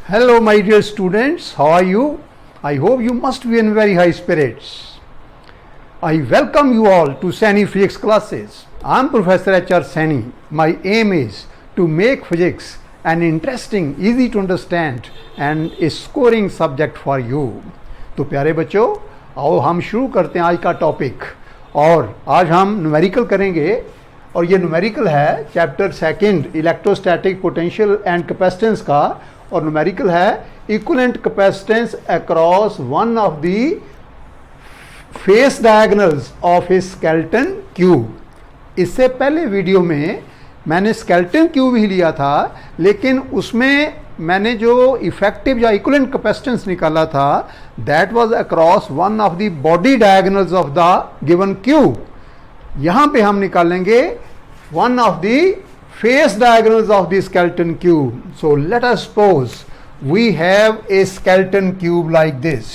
Hello, my dear students. How are you? I hope you must be in very high spirits. I welcome you all to Saini Physics classes. I am Professor H.R. Saini. My aim is to make physics an interesting, easy to understand and a scoring subject for you. तो प्यारे बच्चों, आओ हम शुरू करते हैं आज का टॉपिक। और आज हम न्यूमेरिकल करेंगे और ये न्यूमेरिकल है chapter second electrostatic potential and capacitance का, और न्यूमेरिकल है equivalent capacitance across one of the face diagonals of A skeleton cube. इससे पहले वीडियो में मैंने स्केलेटन क्यूब ही लिया था, लेकिन उसमें मैंने जो इफेक्टिव या इक्विवेलेंट कैपेसिटेंस निकाला था that was across one of the body diagonals of the given cube. यहां पे हम निकालेंगे one of the face diagonals of the skeleton cube. So let us suppose we have a skeleton cube like this.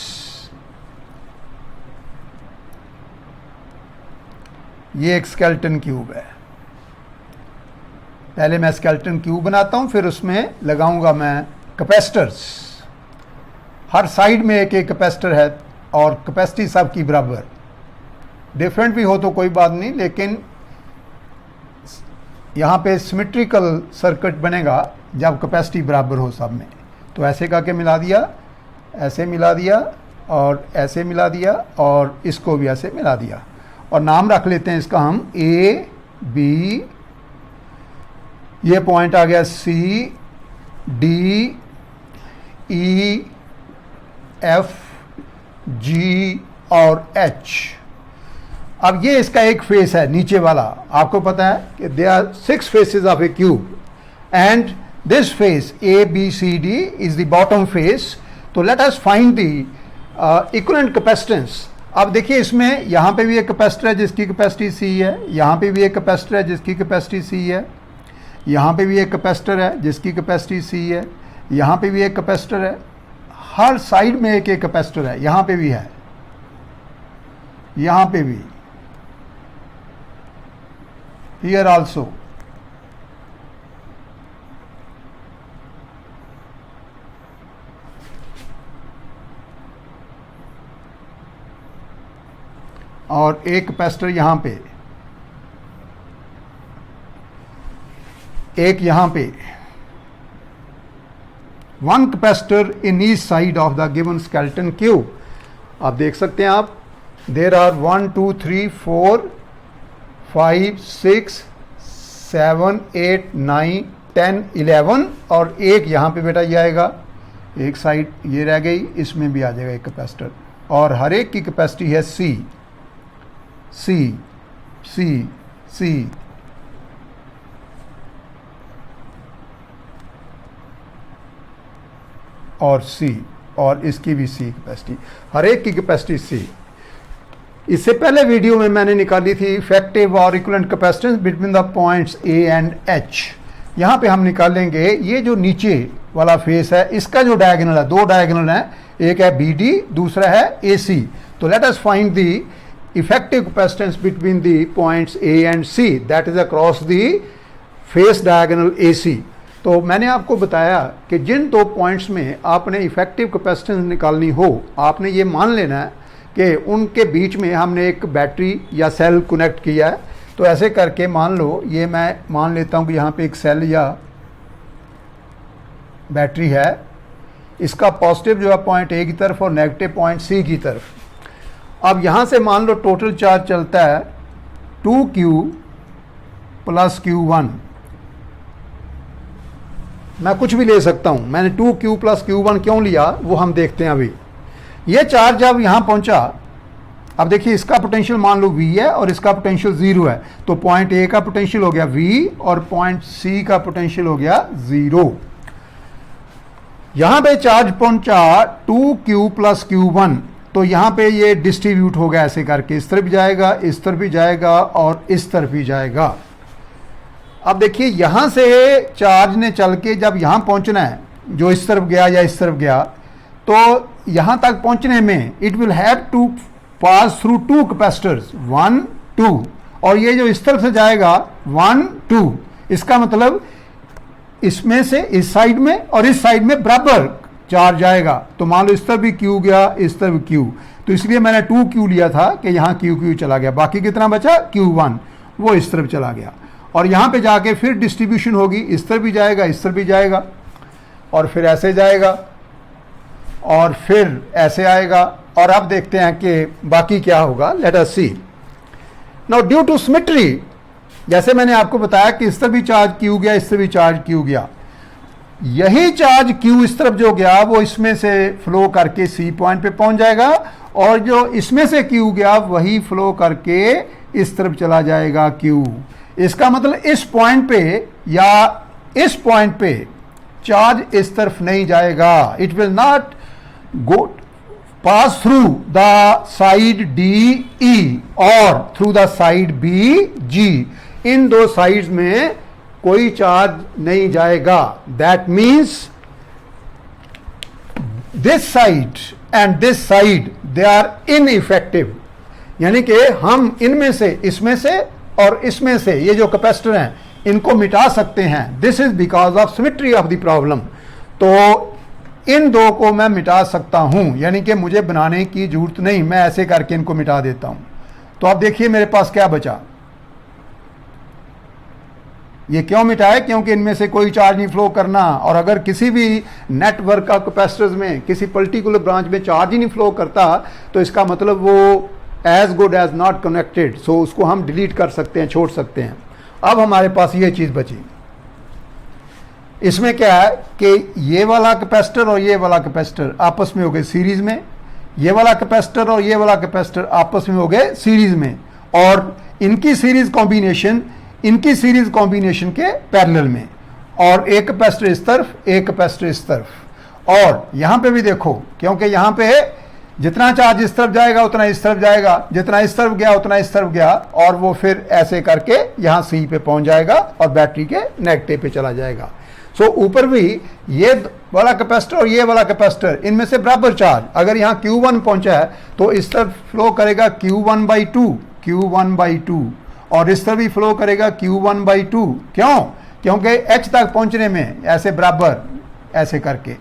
ये एक skeleton cube है। पहले मैं skeleton cube बनाता हूं, फिर उसमें लगाऊंगा मैं कैपेसिटर्स। हर साइड में एक एक कैपेसिटर है और कैपेसिटी सबकी बराबर। डिफरेंट भी हो तो कोई बात नहीं, लेकिन यहाँ पे सिमेट्रिकल सर्किट बनेगा जब कैपेसिटी बराबर हो सब में। तो ऐसे करके मिला दिया, ऐसे मिला दिया और ऐसे मिला दिया और इसको भी ऐसे मिला दिया, और नाम रख लेते हैं इसका हम ए बी। ये पॉइंट आ गया C D E F G और एच। अब ये इसका एक फेस है नीचे वाला। आपको पता है कि they are 6 faces of a cube and this face A B C D is the bottom face. तो let us find the equivalent capacitance. अब देखिए इसमें यहाँ पे भी एक कैपेसिटर है जिसकी कैपेसिटी सी है, यहाँ पे भी एक कैपेसिटर है जिसकी कैपेसिटी सी है, यहाँ पे भी एक कैपेसिटर है जिसकी कैपेसिटी सी है, यहाँ पे भी एक कैपेसिटर है। हर साइड में एक एक कैपेसिटर है, यहाँ पे भी है, यहाँ पे भी, here also। और एक कैपेसिटर यहां पे, एक यहां पे। One capacitor in each side of the given skeleton cube. आप देख सकते हैं आप, देर आर 1 2 3 4 5 6 7 8 9 10 11 और एक यहाँ पे बेटा ये आएगा, एक साइड ये रह गई, इसमें भी आ जाएगा एक कैपेसिटर, और हर एक की कैपेसिटी है सी सी सी सी। और सी, और इसकी भी सी कैपेसिटी, हर एक की कैपेसिटी सी। इससे पहले वीडियो में मैंने निकाली थी इफेक्टिव और equivalent capacitance between the points A and H. यहाँ पे हम निकालेंगे ये जो नीचे वाला फेस है, इसका जो डायगोनल है, दो डायगोनल है, एक है बी डी, दूसरा है ए सी। तो let us find the effective capacitance between the points A and C, that is across the face diagonal A C. तो मैंने आपको बताया कि जिन दो पॉइंट्स में आपने इफेक्टिव कैपेसिटेंस निकालनी हो, आपने ये मान लेना है कि उनके बीच में हमने एक बैटरी या सेल कनेक्ट किया है। तो ऐसे करके मान लो, ये मैं मान लेता हूँ कि यहाँ पे एक सेल या बैटरी है, इसका पॉजिटिव जो है पॉइंट ए की तरफ और नेगेटिव पॉइंट सी की तरफ। अब यहाँ से मान लो टोटल चार्ज चलता है 2q प्लस q1। मैं कुछ भी ले सकता हूँ, मैंने 2q प्लस q1 क्यों लिया वो हम देखते हैं अभी। ये चार्ज जब यहाँ पहुँचा, अब देखिए इसका पोटेंशियल मान लो v है और इसका पोटेंशियल 0 है, तो पॉइंट ए का पोटेंशियल हो गया v और पॉइंट सी का पोटेंशियल हो गया 0। यहाँ पे चार्ज पहुँचा 2q प्लस q1, तो यहाँ पे ये डिस्ट्रीब्यूट हो गया ऐसे करके, इस तरफ भी जाएगा, इस तरफ भी जाएगा और इस तरफ भी जाएगा। अब देखिए यहाँ से चार्ज ने चल के जब यहाँ पहुँचना है, जो इस तरफ गया या इस तरफ गया, तो यहाँ तक पहुँचने में it will have to pass through 2 capacitors 1 2, और ये जो इस तरफ से जाएगा 1 2, इसका मतलब इसमें से इस साइड में और इस साइड में बराबर चार्ज जाएगा, तो मान लो इस तरफ भी Q गया, इस तरफ Q, तो इसलिए मैंने 2Q लिया था कि यहाँ Q चला गया, बाकी कितना बचा Q1, वो इस तरफ चला गया। और यहाँ पे जाके फिर डिस्ट्रीब्यूशन होगी, इस तरफ भी जाएगा, इस तरफ भी जाएगा, और फिर ऐसे जाएगा, और फिर ऐसे आएगा। और अब देखते हैं कि बाकी क्या होगा। Let us C. Now due to symmetry, जैसे मैंने आपको बताया कि इस तरफ भी चार्ज Q गया, इस तरफ भी चार्ज Q गया, यही चार्ज Q इस तरफ जो गया वो इसमें से फ्लो करके C पॉइंट पे पहुंच जाएगा, और जो इसमें से Q गया वही फ्लो करके इस तरफ चला जाएगा Q। इसका मतलब इस पॉइंट पे या इस पॉइंट पे चार्ज इस तरफ नहीं जाएगा, it will not go pass through the side DE और थ्रू द साइड BG। इन दो साइड्स में कोई चार्ज नहीं जाएगा। That means this side and this side they are ineffective, यानी कि हम इनमें से, इसमें से और इसमें से ये जो कैपेसिटर हैं इनको मिटा सकते हैं। This is because of symmetry of the problem. तो इन दो को मैं मिटा सकता हूं, यानी कि मुझे बनाने की जरूरत नहीं, मैं ऐसे करके इनको मिटा देता हूं। तो आप देखिए मेरे पास क्या बचा। ये क्यों मिटाए? क्योंकि इनमें से कोई चार्ज नहीं फ्लो करना, और अगर किसी भी नेटवर्क का कैपेसिटर्स में किसी पर्टिकुलर ब्रांच में चार्ज ही नहीं फ्लो करता तो इसका मतलब वो as good as not connected. So उसको हम डिलीट कर सकते हैं, छोड़ सकते हैं। अब हमारे पास ये चीज़ बची। इसमें क्या है कि ये वाला कैपेसिटर और ये वाला कैपेसिटर आपस में हो गए सीरीज में, ये वाला कैपेसिटर और ये वाला कैपेसिटर आपस में हो गए सीरीज में, और इनकी सीरीज कॉम्बिनेशन के पैरेलल में, और एक कैपेसिटर इस तरफ, एक कैपेसिटर इस तरफ। और यहाँ पे भी देखो, क्योंकि यहाँ पे जितना चार्ज इस तरफ जाएगा उतना इस तरफ जाएगा, जितना इस तरफ गया उतना इस तरफ गया, और वो फिर ऐसे करके यहाँ C पे पहुंच जाएगा और बैटरी के नेगेटिव पे चला जाएगा। सो ऊपर भी ये वाला कैपेसिटर और ये वाला कैपेसिटर, इनमें से बराबर चार्ज अगर यहाँ Q1 पहुंचा है तो इस तरफ फ्लो करेगा Q1/2, और इस तरफ भी फ्लो करेगा Q1/2। क्यों? क्योंकि H तक पहुंचने में ऐसे बराबर ऐसे करके,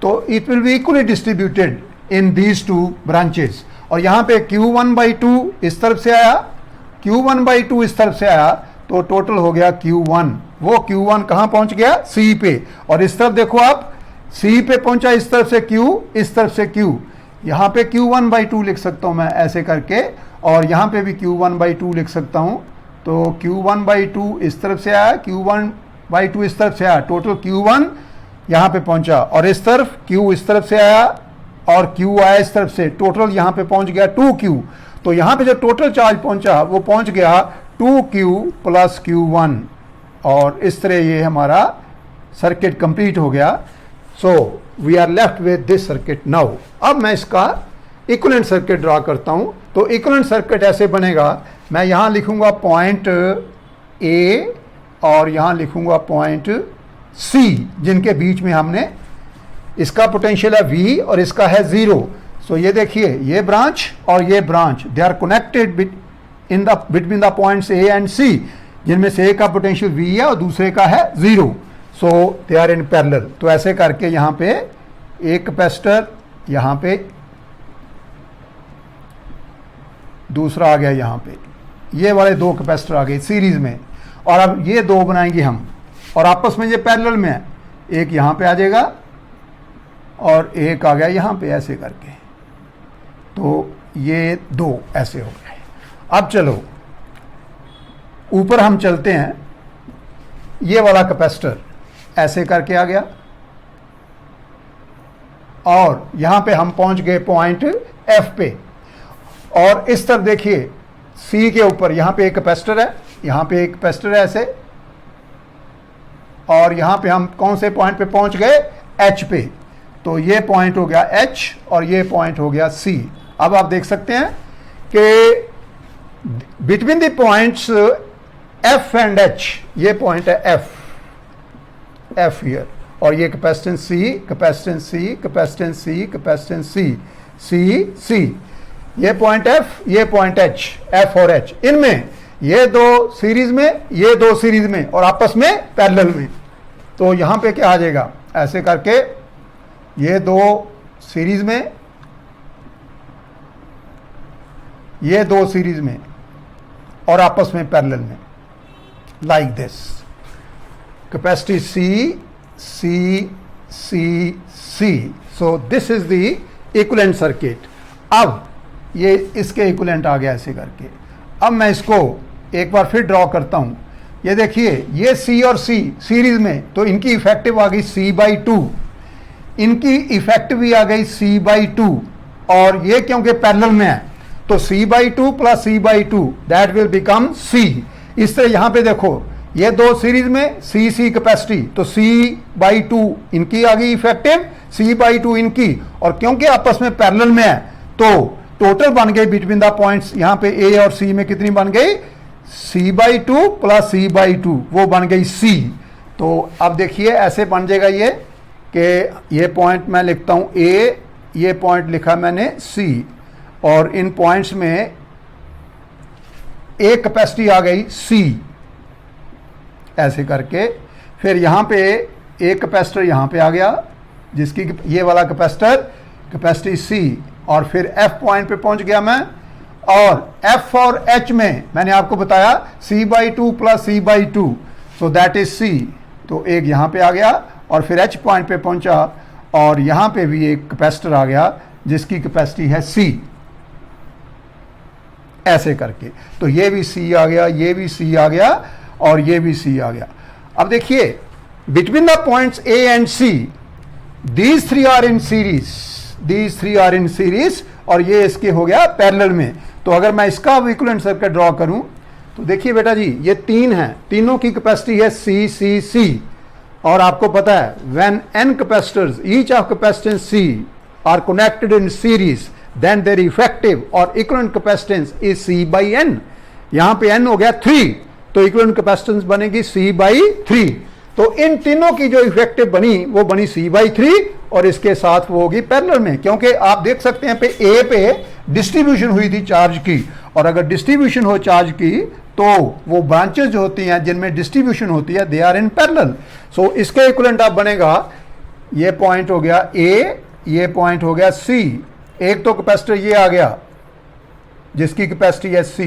तो it will be equally distributed in these two branches. और यहाँ पे Q1/2 इस तरफ से आया, Q1/2 इस तरफ से आया, तो टोटल हो गया Q1। वो Q1 कहाँ पहुंच गया? C पे। और इस तरफ देखो आप, C पे पहुंचा इस तरफ से Q, इस तरफ से Q। यहाँ पे Q1/2 लिख सकता हूँ मैं ऐसे करके, और यहाँ पे भी Q1/2 लिख सकता हूँ। तो Q1/2 इस तरफ से आया, Q1/2 इस तरफ से आया, टोटल Q1 यहाँ पे पहुंचा, और इस तरफ Q इस तरफ से आया और Q आया इस तरफ से, टोटल यहाँ पे पहुंच गया 2Q। तो यहाँ पे जो टोटल चार्ज पहुंचा वो पहुंच गया 2Q + Q1, और इस तरह ये हमारा सर्किट कंप्लीट हो गया। So we are left with this circuit now. अब मैं इसका इक्विवेलेंट सर्किट ड्रा करता हूं। तो इक्विवेलेंट सर्किट ऐसे बनेगा, मैं यहाँ लिखूंगा पॉइंट A और यहाँ लिखूंगा पॉइंट C, जिनके बीच में हमने, इसका पोटेंशियल है V और इसका है 0। सो ये देखिए, ये ब्रांच और ये branch, they are connected between the points A and C, जिनमें से एक का पोटेंशियल V है और दूसरे का है 0। सो दे आर इन पैरेलल। तो ऐसे करके यहाँ पे एक कैपेसिटर, यहाँ पे दूसरा आ गया, यहाँ पे ये वाले दो कैपेसिटर आ गए सीरीज में, और अब ये दो बनाएंगे हम, और आपस में ये पैरेलल में है। एक यहाँ पे आ जाएगा और एक आ गया यहाँ पे, ऐसे करके। तो ये दो ऐसे हो गए। अब चलो ऊपर हम चलते हैं। ये वाला कैपेसिटर ऐसे करके आ गया, और यहाँ पे हम पहुँच गए पॉइंट F पे। और इस तरफ देखिए C के ऊपर यहाँ पे एक कैपेसिटर है, यहाँ पे एक कैपेसिटर है ऐसे, और यहाँ पे हम कौन से पॉइंट पे पहुँच गए? H पे। तो ये पॉइंट हो गया H और ये पॉइंट हो गया C। अब आप देख सकते हैं कि between the points F and H, ये पॉइंट है F हियर, और ये capacitance C, capacitance C, capacitance C, capacitance C, C, ये पॉइंट F, ये पॉइंट H, F और H, इनमें ये दो सीरीज में, ये दो सीरीज में, और आपस में पैरेलल में। तो यहाँ पे क्या आ जाएगा? ऐसे करके ये दो सीरीज में, ये दो सीरीज में और आपस में पैरेलल में, like this. Capacity C, so this is the equivalent circuit. अब ये इसके इक्विवेलेंट आ गया ऐसे करके। अब मैं इसको एक बार फिर ड्रॉ करता हूं। ये देखिए, ये C और C सीरीज में, तो इनकी इफेक्टिव आ गई C/2, इनकी इफेक्टिव भी आ गई C/2, और ये क्योंकि पैरेलल में है तो C/2 plus C/2 that will become C। इस तरह यहां पे देखो, ये दो सीरीज में C कैपेसिटी, तो C/2 इनकी आ गई इफेक्टिव, C/2 इनकी, और क्योंकि आपस में पैरेलल में है तो टोटल बन गई बिटवीन द पॉइंट्स यहां पे A और C में कितनी बन गई, C/2 प्लस C/2, वो बन गई C। तो अब देखिए ऐसे बन जाएगा ये कि ये पॉइंट मैं लिखता हूं A, ये पॉइंट लिखा मैंने C, और इन पॉइंट्स में एक कैपेसिटी आ गई C ऐसे करके। फिर यहां पे एक कैपेसिटर यहां पे आ गया जिसकी ये वाला कैपेसिटर कैपेसिटी C, और फिर F पॉइंट पे पहुंच गया मैं, और F और H में मैंने आपको बताया C/2 plus C/2, so that is C। तो एक यहां पे आ गया और फिर H पॉइंट पे पहुंचा, और यहां पे भी एक कैपेसिटर आ गया जिसकी कैपेसिटी है C ऐसे करके। तो ये भी C आ गया, ये भी C आ गया, और ये भी C आ गया। अब देखिए, between the points A and C, these three are in series, these three are in series, और ये इसके हो गया पैरेलल में। तो अगर मैं इसका इक्विवेलेंट सर्किट ड्रॉ करूं तो देखिए बेटा जी, ये तीन हैं, तीनों की कैपेसिटी है C, और आपको पता है when n capacitors each of capacitance C are connected in series then their effective or equivalent capacitance is C/n। यहां पे n हो गया 3, तो इक्विवेलेंट कैपेसिटेंस बनेगी C/3। तो इन तीनों की जो इफेक्टिव बनी वो बनी C/3, और इसके साथ वो होगी पैरेलल में, क्योंकि आप देख सकते हैं पे A पे डिस्ट्रीब्यूशन हुई थी चार्ज की, और अगर डिस्ट्रीब्यूशन हो चार्ज की तो वो ब्रांचेस जो होती हैं जिनमें डिस्ट्रीब्यूशन होती है दे आर इन पैरेलल। सो इसका इक्विवेलेंट अब बनेगा, ये पॉइंट हो गया A, ये पॉइंट हो गया C, एक तो कैपेसिटर ये आ गया जिसकी कैपेसिटी है C,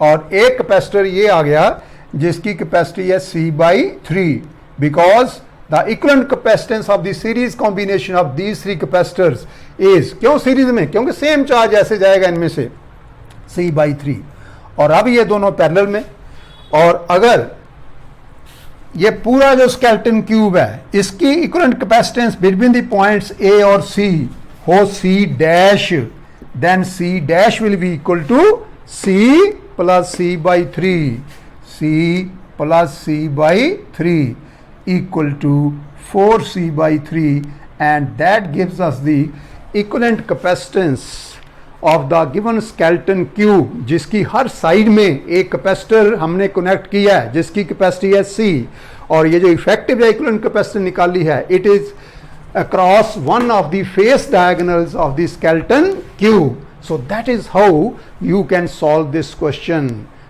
और एक कैपेसिटर ये आ गया जिसकी कैपेसिटी है C/3, because the equivalent capacitance of the series combination of these three capacitors is, क्यों सीरीज में, क्योंकि सेम चार्ज ऐसे जाएगा इनमें से, C/3। और अब ये दोनों पैरेलल में, और अगर ये पूरा जो स्केलेटन क्यूब है इसकी equivalent capacitance between the points A और C हो C', then C' will be equal to C plus C/3, C plus C/3 equal to 4C/3, and that gives us the equivalent capacitance of the given skeleton cube, जिसकी हर side में एक capacitor हमने connect किया है जिसकी capacity है C, और ये जो इफेक्टिव इक्विवेलेंट कैपेसिटर निकाली है it is across one of the face diagonals of the skeleton cube. So that is how you can solve this question.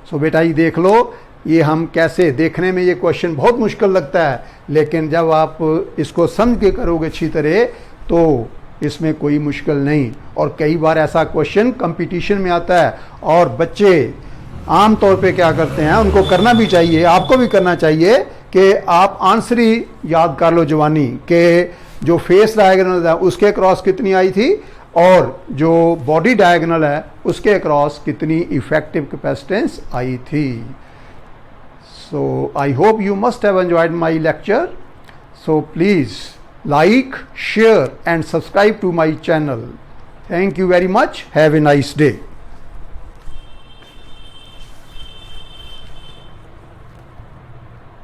So बेटा ये देख लो, ये हम कैसे, देखने में ये क्वेश्चन बहुत मुश्किल लगता है, लेकिन जब आप इसको समझ के करोगे अच्छी तरह तो इसमें कोई मुश्किल नहीं। और कई बार ऐसा क्वेश्चन कंपटीशन में आता है और बच्चे आम तौर पे क्या करते हैं, उनको करना भी चाहिए, आपको भी करना चाहिए कि आप आंसर ही याद कर लो जवानी के जो फेस डायगोनल है उसके क्रॉस कितनी आई थी और जो बॉडी डायगोनल है उसके क्रॉस कितनी इफेक्टिव कैपेसिटेंस आई थी। So I hope you must have enjoyed my lecture. So please like, share and subscribe to my channel. Thank you very much. Have a nice day.